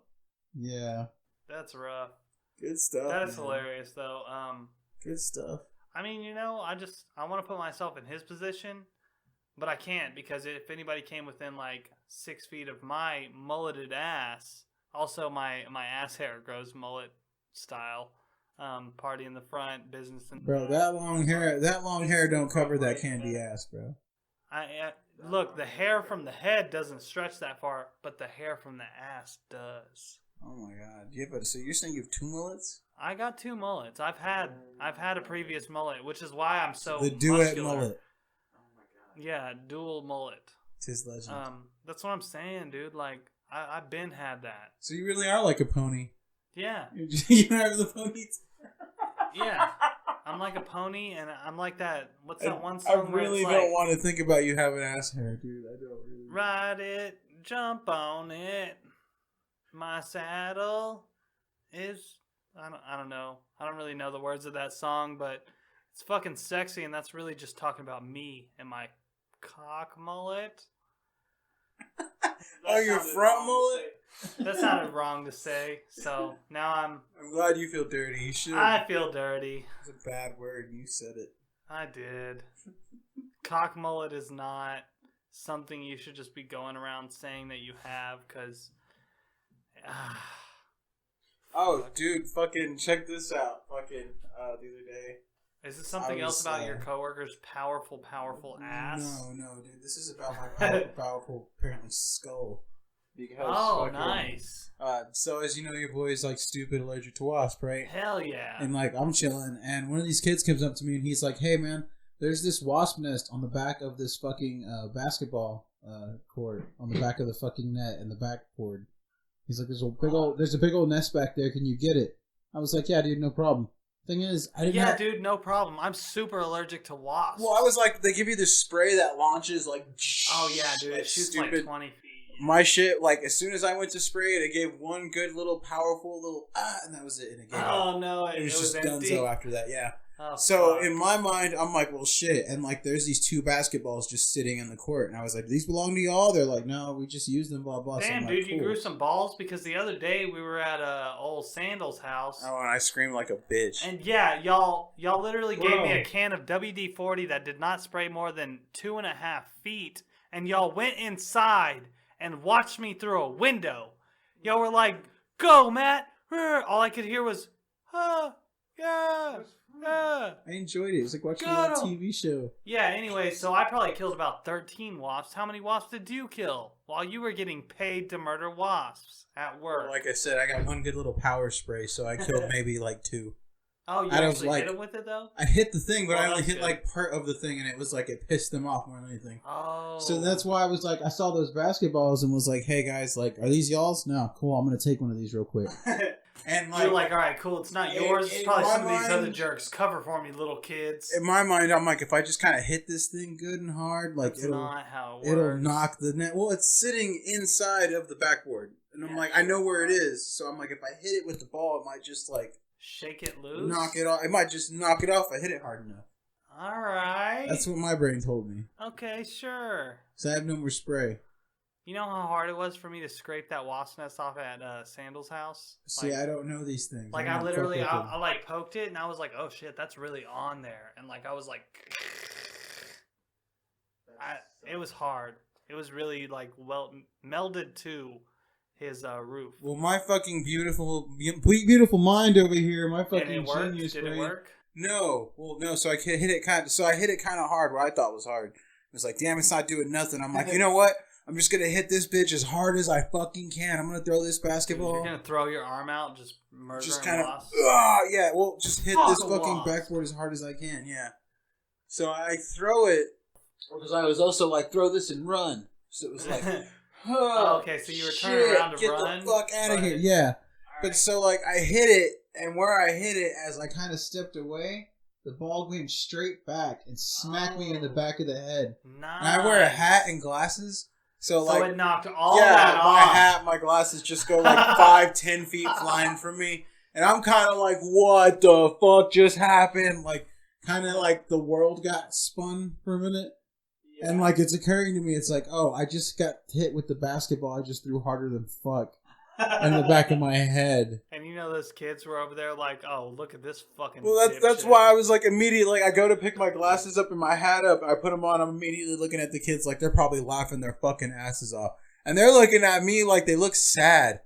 Yeah. That's rough. Good stuff. That's hilarious, though. Good stuff. I mean, you know, I want to put myself in his position. but I can't because if anybody came within like 6 feet of my mulleted ass, also my ass hair grows mullet style. Party in the front, business in the Bro, that long hair don't cover that candy ass, bro. Look, the hair from the head doesn't stretch that far, but the hair from the ass does. Oh my god! So you're saying you have 2 mullets? I got 2 mullets. I've had a previous mullet, which is why I'm so The duet muscular. mullet. Yeah, dual mullet. Tis legend. That's what I'm saying, dude. Like I've been had that. So you really are like a pony. Yeah. You have the ponies. Yeah. I'm like a pony, and I'm like that. What's that one I song? really where it's don't like, want to think about you having ass hair, dude. I don't really. Ride it, jump on it. My saddle is. I don't know. I don't really know the words of that song, but it's fucking sexy, and that's really just talking about me and my cock mullet. Oh, your front mullet? That sounded wrong to say, so now I'm glad you feel dirty. You should. I feel dirty. It's a bad word, and you said it. I did. Cock mullet is not something you should just be going around saying that you have, because... Oh, dude, fucking check this out. Fucking, the other day. Is this something else about your coworker's powerful ass? No, dude. This is about my powerful, apparently, skull. Because nice. So as you know, your boy's like stupid allergic to wasp, right? Hell yeah. And like I'm chilling, and one of these kids comes up to me and he's like, "Hey man, there's this wasp nest on the back of this fucking basketball court, on the back of the fucking net and the backboard." He's like, "There's a big old nest back there. Can you get it?" I was like, "Yeah, dude, no problem." Thing is, I didn't. Yeah, dude, no problem. I'm super allergic to wasps. Well, I was like, they give you this spray that launches like. Oh yeah, dude, it shoots stupid. like 20 feet. My shit, like, as soon as I went to spray it, it gave one good little powerful little and that was it. And it gave Oh no, it was just empty. donezo after that, yeah. Oh, so fuck. in my mind, I'm like, well, shit. And like, there's these 2 basketballs just sitting in the court, and I was like, these belong to y'all? They're like, no, we just use them, blah blah. Damn, so dude, like, you grew some balls because the other day we were at old Sandals' house. Oh, and I screamed like a bitch. And yeah, y'all literally gave me a can of WD-40 that did not spray more than 2.5 feet, and y'all went inside and watched me through a window. Y'all were like, "Go, Matt!" All I could hear was, yeah. I enjoyed it. It was like watching a TV show. Yeah, anyway, so I probably killed about 13 wasps. How many wasps did you kill while you were getting paid to murder wasps at work? Well, like I said, I got one good little power spray, so I killed maybe like 2. Oh, you actually hit it with it, though? I hit the thing, but I only hit good. like part of the thing, and it was like it pissed them off more than anything. Oh. So that's why I was like, I saw those basketballs and was like, hey guys, like, are these y'all's? No, cool, I'm going to take one of these real quick. And like, you're like, all right, cool, it's not yours. It's probably some of these mind, other jerks. Cover for me, little kids. In my mind, I'm like, if I just kind of hit this thing good and hard, like That's not how it works. it'll knock the net. Well, it's sitting inside of the backboard, and I'm like, I know where it is. So I'm like, if I hit it with the ball, it might just like shake it loose, knock it off. It might just knock it off if I hit it hard enough. All right. That's what my brain told me. Okay, sure. So I have no more spray. You know how hard it was for me to scrape that wasp nest off at Sandals' house? See, I don't know these things. Like, I literally, I like poked it, and I was like, oh shit, that's really on there. And like, I was like, it was hard. It was really like melded to his roof. Well, my fucking beautiful mind over here, my fucking and it worked? genius Did brain. it work? No. Well, no. So I hit it kind of. So I hit it kind of hard. What I thought was hard. It was like, damn, it's not doing nothing. I'm like, you know what? I'm just gonna hit this bitch as hard as I fucking can. I'm gonna throw this basketball. You're gonna throw your arm out, just murder just kind of. Yeah. Well, just hit this fucking backboard as hard as I can. Yeah. So I throw it because I was also like, throw this and run. So it was like, okay. So you were turning around to run. Get the fuck out of here. Yeah. Right. But so like I hit it, and where I hit it, as As I kind of stepped away, the ball went straight back and smacked me in the back of the head. Nice. and I wear a hat and glasses. So like, it knocked all that off. my hat, my glasses just go like 5-10 feet flying from me, and I'm kind of like, what the fuck just happened? Like, Kind of like the world got spun for a minute. And like it's occurring to me, it's like, oh, I just got hit with the basketball I just threw harder than fuck. in the back of my head. And you know those kids were over there like, oh, look at this fucking. Well, that's why I was like immediately, like I go to pick my glasses up and my hat up, I put them on, I'm immediately looking at the kids like they're probably laughing their fucking asses off. And they're looking at me like they look sad.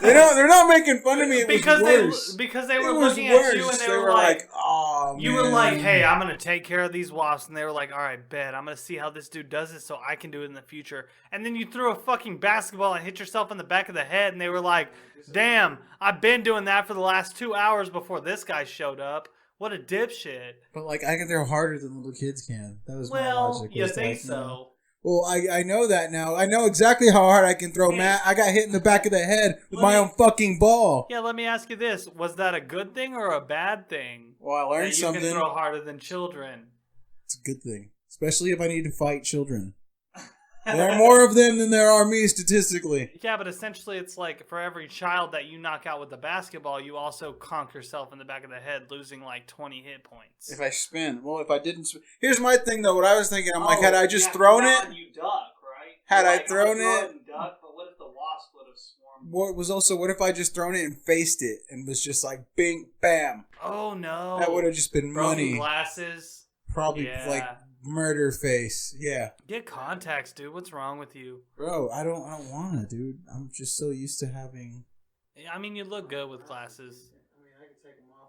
They're not making fun of me. It was worse. Because they were looking at you and they were like, oh, you were like, hey, I'm going to take care of these wasps. And they were like, all right, bet. I'm going to see how this dude does it so I can do it in the future. And then you threw a fucking basketball and hit yourself in the back of the head. And they were like, damn, I've been doing that for the last 2 hours before this guy showed up. What a dipshit. But like, I can throw harder than little kids can. That was my logic. You think so? Well, I know that now. I know exactly how hard I can throw, Matt. I got hit in the back of the head with my own fucking ball. Yeah, let me ask you this. Was that a good thing or a bad thing? Well, I learned something. You can throw harder than children. It's a good thing. Especially if I need to fight children. There are more of them than there are me, statistically. Yeah, but essentially it's like for every child that you knock out with the basketball, you also conk yourself in the back of the head, losing like 20 hit points. If I spin. Well, if I didn't spin. Here's my thing, though. What I was thinking, I'm like, had I just thrown it? You duck, right? Had I thrown it? And duck, but what if the wasp would have swarmed? What if I just thrown it and faced it and was just like, bing, bam. Oh, no. That would have just been money. Glasses. Probably like murder face. Yeah. Get contacts, dude. What's wrong with you? Bro, I don't want to, dude. I'm just so used to having... I mean, you look good with glasses.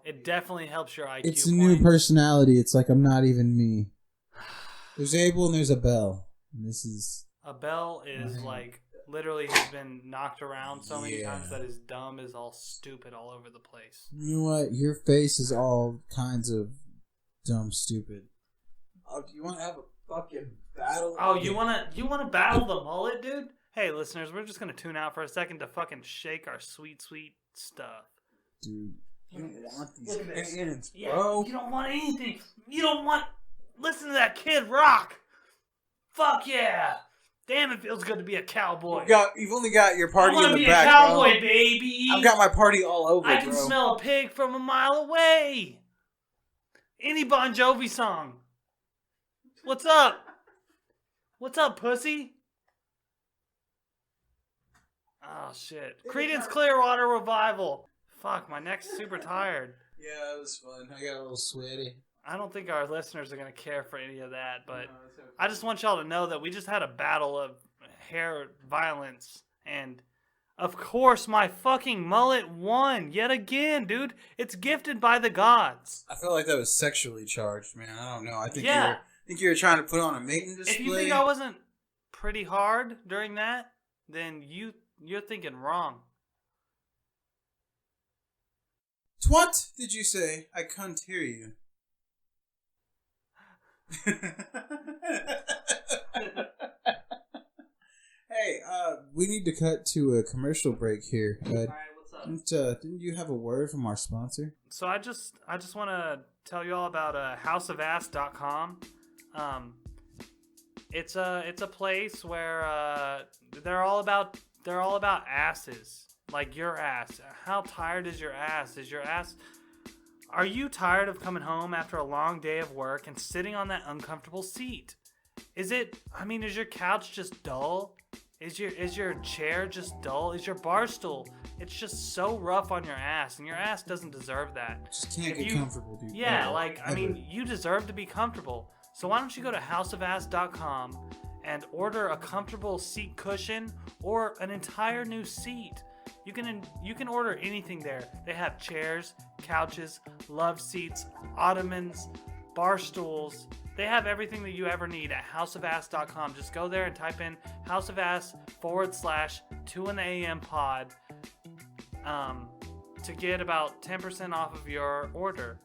It definitely helps your IQ. It's a new personality. It's like I'm not even me. There's Abel and there's a Bell. And this is... A Bell is like... Literally has been knocked around so many times that his dumb is all stupid all over the place. You know what? Your face is all kinds of dumb stupid. Oh, do you want to have a fucking battle? Oh, you wanna battle the mullet, dude? Hey, listeners, we're just gonna tune out for a second to fucking shake our sweet, sweet stuff. Dude, you don't want these cannons, bro. Yeah, you don't want anything. You don't want... Listen to that kid rock. Fuck yeah. Damn, it feels good to be a cowboy. You've only got your party in the back, bro. I want to be a cowboy, baby. I've got my party all over, I can smell a pig from a mile away. Any Bon Jovi song. What's up? What's up, pussy? Oh, shit. Creedence Clearwater Revival. Fuck, my neck's super tired. Yeah, it was fun. I got a little sweaty. I don't think our listeners are going to care for any of that, but I just want y'all to know that we just had a battle of hair violence, and of course my fucking mullet won yet again, dude. It's gifted by the gods. I felt like that was sexually charged, man. I don't know. I think you were trying to put on a mating display. If you think I wasn't pretty hard during that, then you're thinking wrong. What did you say? I can't hear you. Hey, we need to cut to a commercial break here. Alright, what's up? Didn't you have a word from our sponsor? So I just want to tell you all about houseofass.com. It's a place where they're all about asses, like your ass. How tired is your ass? Are you tired of coming home after a long day of work and sitting on that uncomfortable seat? Is your couch just dull? Is your chair just dull? Is your bar stool? It's just so rough on your ass, and your ass doesn't deserve that. Just can't get comfortable, dude. Yeah, you deserve to be comfortable. So why don't you go to houseofass.com and order a comfortable seat cushion or an entire new seat. You can order anything there. They have chairs, couches, love seats, ottomans, bar stools. They have everything that you ever need at houseofass.com. Just go there and type in houseofass /2intheAM pod to get about 10% off of your order.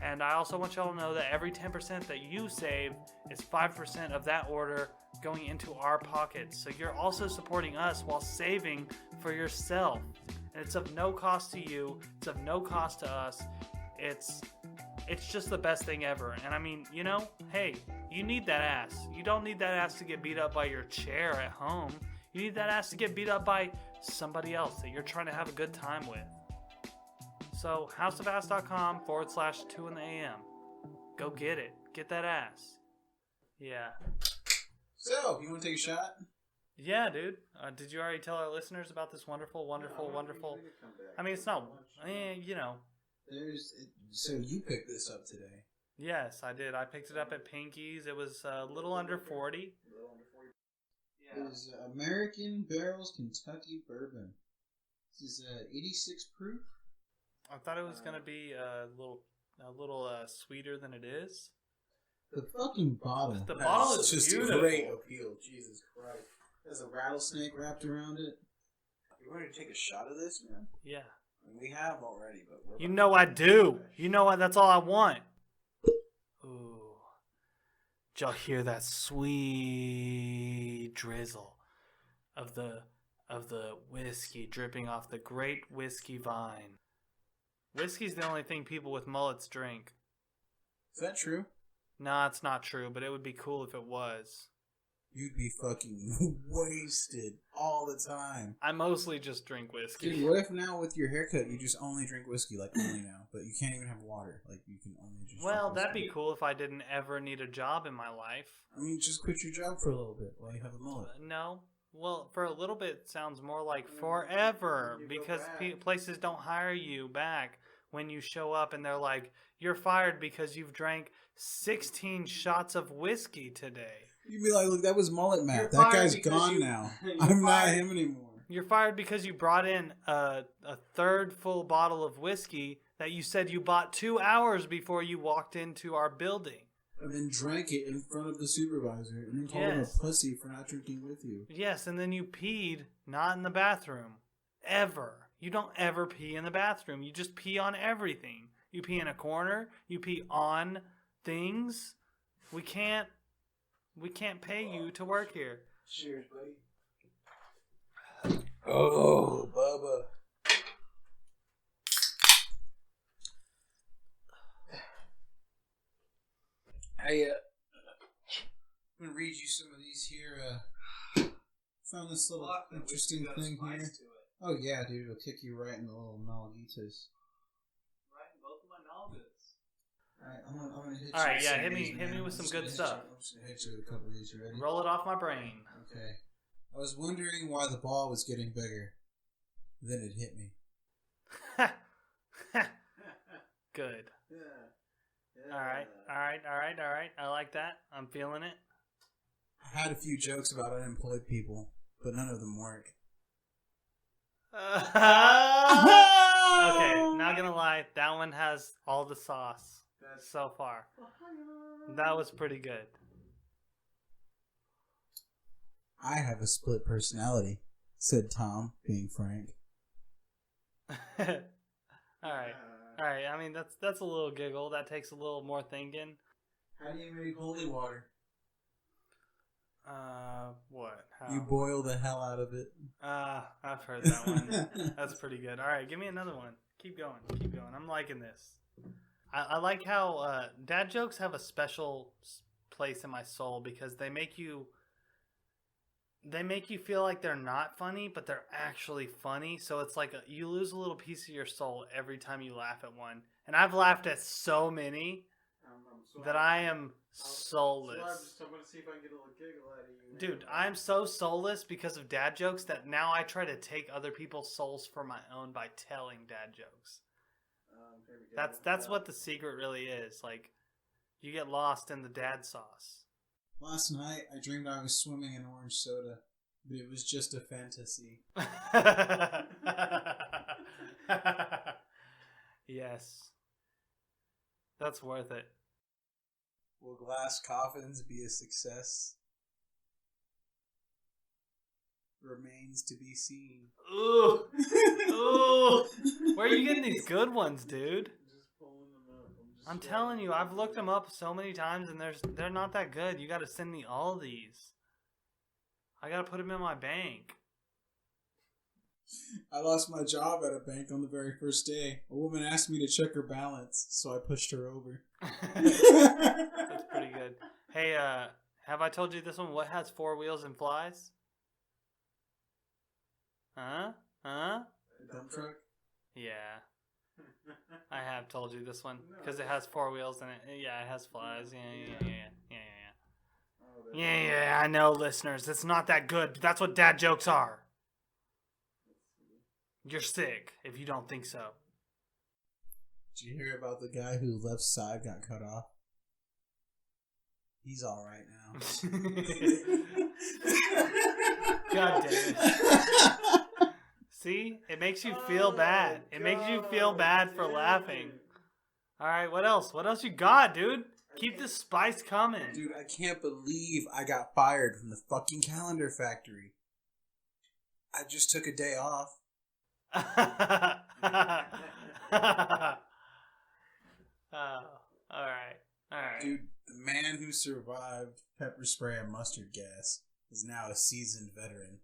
And I also want y'all to know that every 10% that you save is 5% of that order going into our pockets. So you're also supporting us while saving for yourself. And it's of no cost to you. It's of no cost to us. It's just the best thing ever. And I mean, hey, you need that ass. You don't need that ass to get beat up by your chair at home. You need that ass to get beat up by somebody else that you're trying to have a good time with. So houseofass.com /2intheAM. Go get it. Get that ass. Yeah. So, you want to take a shot? Yeah, dude. Did you already tell our listeners about this wonderful? I mean, it's not. You know. So you picked this up today. Yes, I did. I picked it up at Pinky's. It was a little under 40. It is American Barrels Kentucky Bourbon. This is 86 proof. I thought it was gonna be a little sweeter than it is. The fucking bottle. The bottle is just beautiful. great appeal. Jesus Christ. There's a rattlesnake wrapped around it. You ready to take a shot of this, man? Yeah. I mean, we have already, but we're You know I do. You know what? That's all I want. Ooh. Did y'all hear that sweet drizzle of the whiskey dripping off the great whiskey vine? Whiskey's the only thing people with mullets drink. Is that true? Nah, it's not true, but it would be cool if it was. You'd be fucking wasted all the time. I mostly just drink whiskey. Dude, what if now with your haircut you just only drink whiskey, like only now, but you can't even have water, like you can only just. Well, drink that'd whiskey. be cool if I didn't ever need a job in my life. I mean, just quit your job for a little bit while you have a mullet. No. Well, for a little bit sounds more like forever because places don't hire you back when you show up and they're like, you're fired because you've drank 16 shots of whiskey today. You'd be like, look, that was mullet Matt. You're That guy's fired gone because now. you're I'm not fired. him anymore. You're fired because you brought in a third full bottle of whiskey that you said you bought 2 hours before you walked into our building. And then drank it in front of the supervisor and then called him a pussy for not drinking with you. Yes, and then you peed not in the bathroom. Ever. You don't ever pee in the bathroom. You just pee on everything. You pee in a corner. You pee on things. We can't pay you to work here. Cheers, buddy. Oh, Bubba. I'm gonna read you some of these here. Found this little interesting thing here. Oh yeah, dude, it'll kick you right in the little nalgitas. Right in both of my nalgas. Alright, I'm gonna hit you. All right, with yeah, some of hit these, me man. with some I'm good just stuff. I'm just gonna hit you with a couple of these. You ready? Roll it off my brain. Okay. I was wondering why the ball was getting bigger. Then it hit me. Good. Yeah. All right. I like that. I'm feeling it. I had a few jokes about unemployed people, but none of them work. Okay, not gonna lie, that one has all the sauce so far. That was pretty good. I have a split personality, said Tom, being frank. All right. I mean, that's a little giggle. That takes a little more thinking. How do you make holy water? What? How? You boil the hell out of it. I've heard that one. That's pretty good. All right, give me another one. Keep going. I'm liking this. I like how dad jokes have a special place in my soul because they make you feel like they're not funny, but they're actually funny. So it's like you lose a little piece of your soul every time you laugh at one. And I've laughed at so many that I am soulless. I'm going to see if I can get a little giggle out of you. Dude, I'm so soulless because of dad jokes that now I try to take other people's souls for my own by telling dad jokes. That's what the secret really is. Like, you get lost in the dad sauce. Last night, I dreamed I was swimming in orange soda, but it was just a fantasy. Yes. That's worth it. Will glass coffins be a success? Remains to be seen. Ooh. Ooh. Where are you getting these good ones, dude? I'm telling you, I've looked them up so many times and they're not that good. You got to send me all these. I got to put them in my bank. I lost my job at a bank on the very first day. A woman asked me to check her balance, so I pushed her over. That's pretty good. Hey, have I told you this one? What has 4 wheels and flies? Huh? A dump truck? Yeah. I have told you this one because it has 4 wheels and it has flies. Yeah. Oh, Yeah, I know, listeners. It's not that good, but that's what dad jokes are. You're sick if you don't think so. Did you hear about the guy whose left side got cut off? He's all right now. God damn it. See? It makes you feel bad. It makes you feel bad for laughing. Alright, what else? What else you got, dude? Keep the spice coming. Dude, I can't believe I got fired from the fucking calendar factory. I just took a day off. Alright. Dude, the man who survived pepper spray and mustard gas is now a seasoned veteran.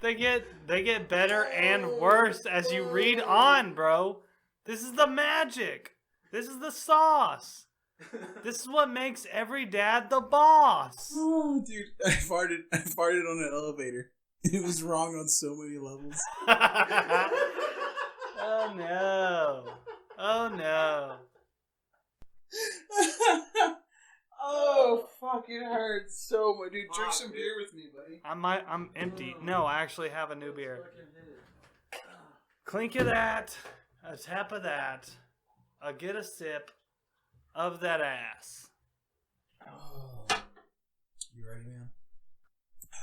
They get better and worse as you read on, bro. This is the magic. This is the sauce. This is what makes every dad the boss. Oh, dude, I farted on an elevator. It was wrong on so many levels. Oh no. Oh no. Oh, fuck, it hurts so much. Dude, drink some beer with me, buddy. I'm empty. No, I actually have a new beer. Clink of that. A tap of that. Get a sip of that ass. Oh. You ready, man?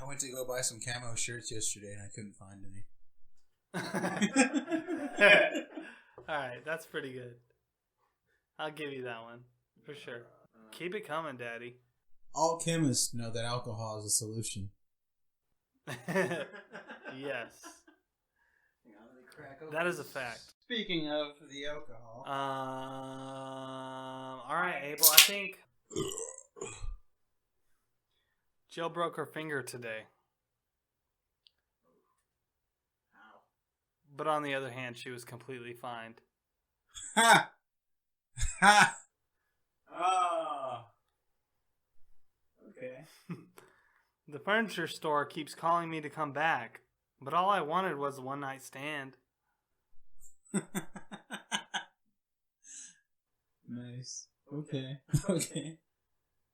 I went to go buy some camo shirts yesterday and I couldn't find any. Alright, that's pretty good. I'll give you that one. For sure. Keep it coming, Daddy. All chemists know that alcohol is a solution. Yes. That is a fact. Speaking of the alcohol. Alright, Abel, I think Jill broke her finger today. How? But on the other hand, she was completely fine. Ha! Ha! Ah. Okay. The furniture store keeps calling me to come back, but all I wanted was a one-night stand. Nice. Okay. Okay.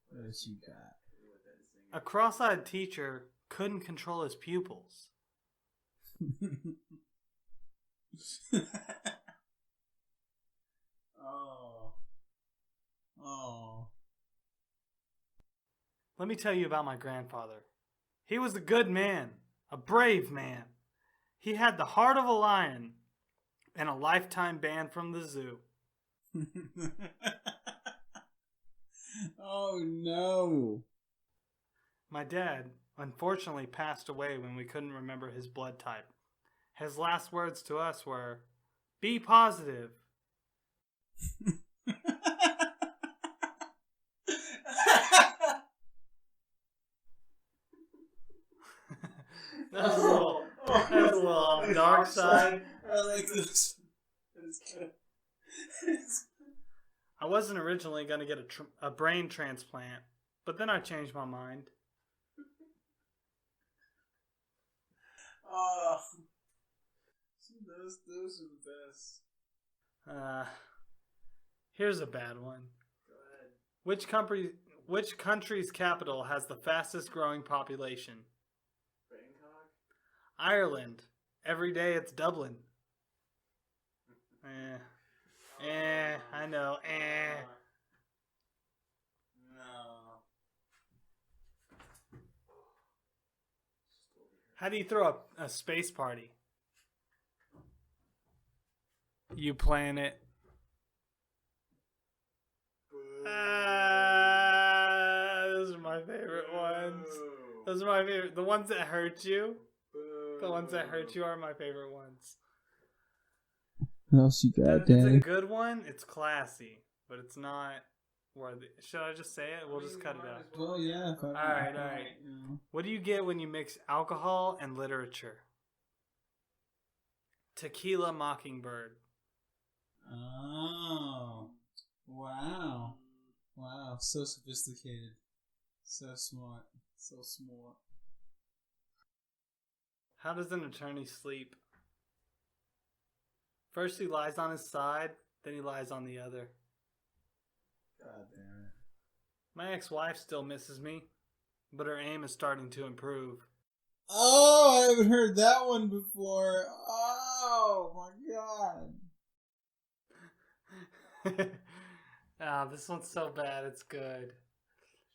What else you got? A cross-eyed teacher couldn't control his pupils. Oh. Oh. Let me tell you about my grandfather. He was a good man, a brave man. He had the heart of a lion and a lifetime ban from the zoo. Oh no. My dad unfortunately passed away when we couldn't remember his blood type. His last words to us were, "Be positive." That's a little on the dark side. I like this. I wasn't originally going to get a brain transplant, but then I changed my mind. Oh, those are the best. Here's a bad one. Go ahead. Which country's capital has the fastest growing population? Bangkok? Ireland. Every day it's Dublin. I know. No. How do you throw a space party? You plan it. Those are my favorite ones. Those are my favorite. The ones that hurt you. The ones that hurt you are my favorite ones. What else you got, It's a good one. It's classy, but it's not worthy. Should I just say it? We'll just cut it out. Well, yeah. All right. What do you get when you mix alcohol and literature? Tequila Mockingbird. Oh. Wow. Wow. So sophisticated. So smart. So smart. How does an attorney sleep? First he lies on his side, then he lies on the other. God damn it. My ex-wife still misses me, but her aim is starting to improve. Oh, I haven't heard that one before. Oh, my God. This one's so bad, it's good.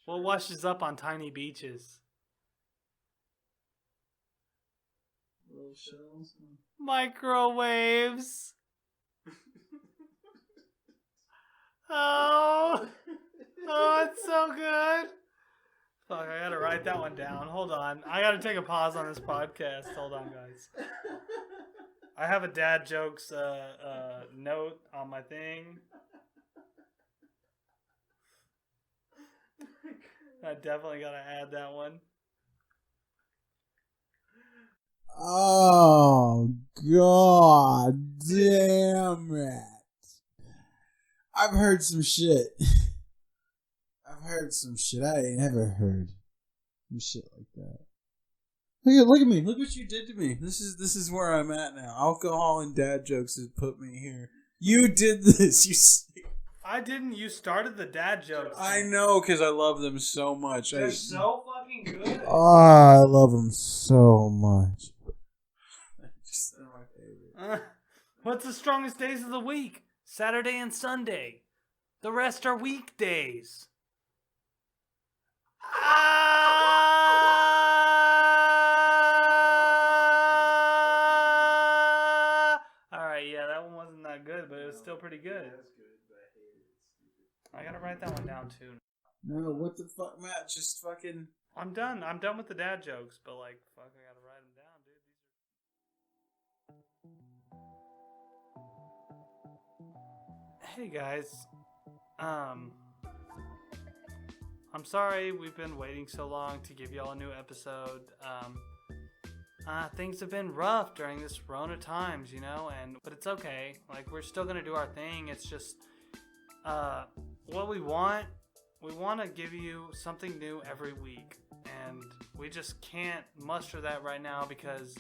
What washes up on tiny beaches? Little shells. Microwaves. Oh, it's so good. Fuck, I gotta write that one down. Hold on. I gotta take a pause on this podcast. Hold on, guys. I have a dad jokes note on my thing. I definitely gotta add that one. Oh, God damn it. I've heard some shit. I ain't never heard some shit like that. Look at me. Look what you did to me. This is where I'm at now. Alcohol and dad jokes has put me here. You did this. I didn't. You started the dad jokes. I know, because I love them so much. They're so fucking good. Oh, I love them so much. They're my favorite. What's the strongest days of the week? Saturday and Sunday. The rest are weekdays. Alright, yeah, that one wasn't that good, but it was still pretty good. I gotta write that one down too. No, what the fuck, Matt? Just fucking... I'm done. I'm done with the dad jokes, but like, fuck, I gotta write them down, dude. Hey guys, I'm sorry we've been waiting so long to give y'all a new episode. Things have been rough during this Rona times, you know, but it's okay. Like, we're still gonna do our thing. It's just, what we want to give you something new every week, and we just can't muster that right now because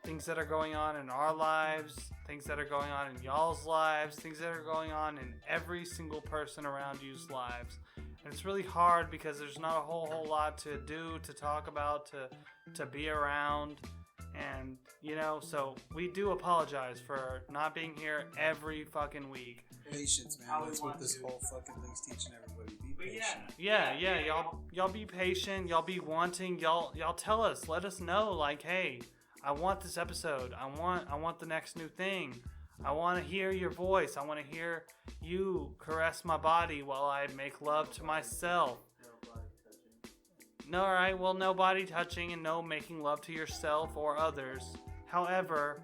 things that are going on in our lives, things that are going on in y'all's lives, things that are going on in every single person around you's lives. And it's really hard because there's not a whole lot to do, to talk about, to be around. And, you know, so we do apologize for not being here every fucking week. Patience, man. That's what this whole fucking thing's teaching everybody. Be patient. Yeah. Y'all be patient. Y'all be wanting. Y'all tell us. Let us know. Like, hey, I want this episode. I want the next new thing. I want to hear your voice. I want to hear you caress my body while I make love to myself. No, alright, well, no body touching and no making love to yourself or others. However,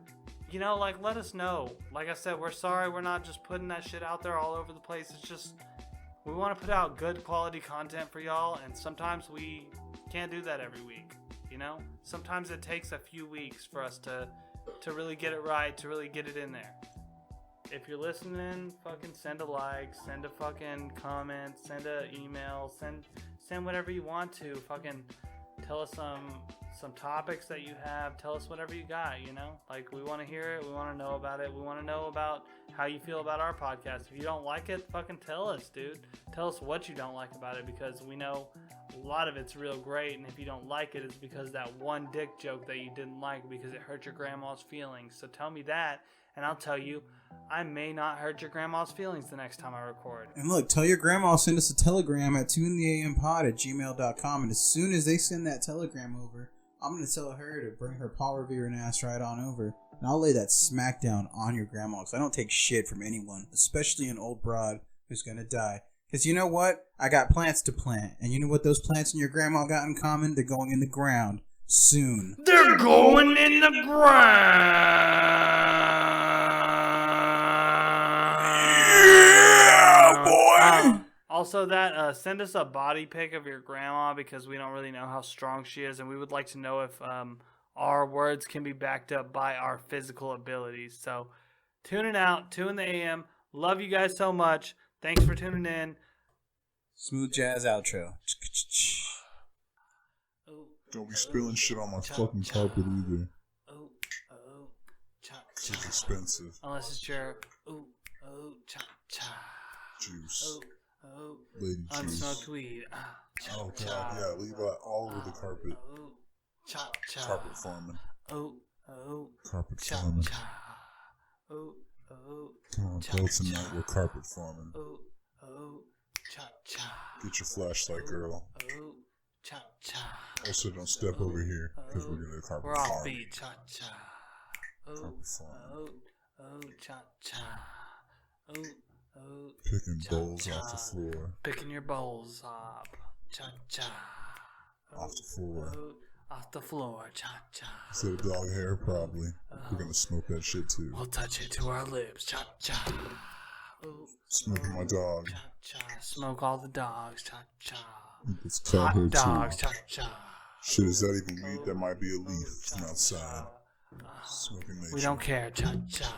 you know, like, let us know. Like I said, we're sorry we're not just putting that shit out there all over the place. It's just, we want to put out good quality content for y'all, and sometimes we can't do that every week, you know? Sometimes it takes a few weeks for us to really get it right, to really get it in there. If you're listening, fucking send a like, send a fucking comment, send an email, send whatever you want to. Fucking tell us some topics that you have. Tell us whatever you got, you know? Like, we want to hear it. We want to know about it. We want to know about how you feel about our podcast. If you don't like it, fucking tell us, dude. Tell us what you don't like about it, because we know a lot of it's real great, and if you don't like it, it's because that one dick joke that you didn't like because it hurt your grandma's feelings. So tell me that, and I'll tell you, I may not hurt your grandma's feelings the next time I record. And look, tell your grandma to send us a telegram at 2intheAMpod@gmail.com, and as soon as they send that telegram over, I'm going to tell her to bring her Paul Revere ass right on over, and I'll lay that smackdown on your grandma, because I don't take shit from anyone, especially an old broad who's going to die. Because you know what? I got plants to plant, and you know what those plants and your grandma got in common? They're going in the ground soon. They're going in the ground! Also, send us a body pic of your grandma, because we don't really know how strong she is, and we would like to know if our words can be backed up by our physical abilities. So, tuning out, 2 in the AM. Love you guys so much. Thanks for tuning in. Smooth jazz outro. Don't be spilling shit on my fucking carpet either. It's expensive. Unless it's your juice. Oh, Lady juice. unsmoked weed. Oh god, yeah, leave that all over the carpet. Oh, chop chop. Carpet farming. Oh, Carpet chop farming. chop. Oh, Come on, chop, go tonight. chop. We're carpet farming. oh, chop chop. Get your flashlight, girl. Oh, chop chop. Also, don't step over here because we're gonna carpet We're off farm. beat. Chop chop. Oh, Carpet farm. chop chop. Oh, Picking chop, bowls off the chop. floor. Picking your bowls up. Chop chop. Off the floor. Off the floor. Chop chop. Instead of dog hair, probably. We're gonna smoke that shit too. We'll touch it to our lips. Chop chop. Smoking my dog. Chop chop. Smoke all the dogs. Chop chop. It's cat hair Hot dogs. too. Chop chop. Shit, is that even weed? That might be a leaf from outside. Smoking nature. We don't care. Chop chop.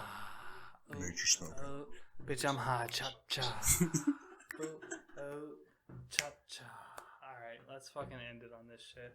Nature smoking. Bitch, I'm high. Chop chop. Chop chop. Alright, let's fucking end it on this shit.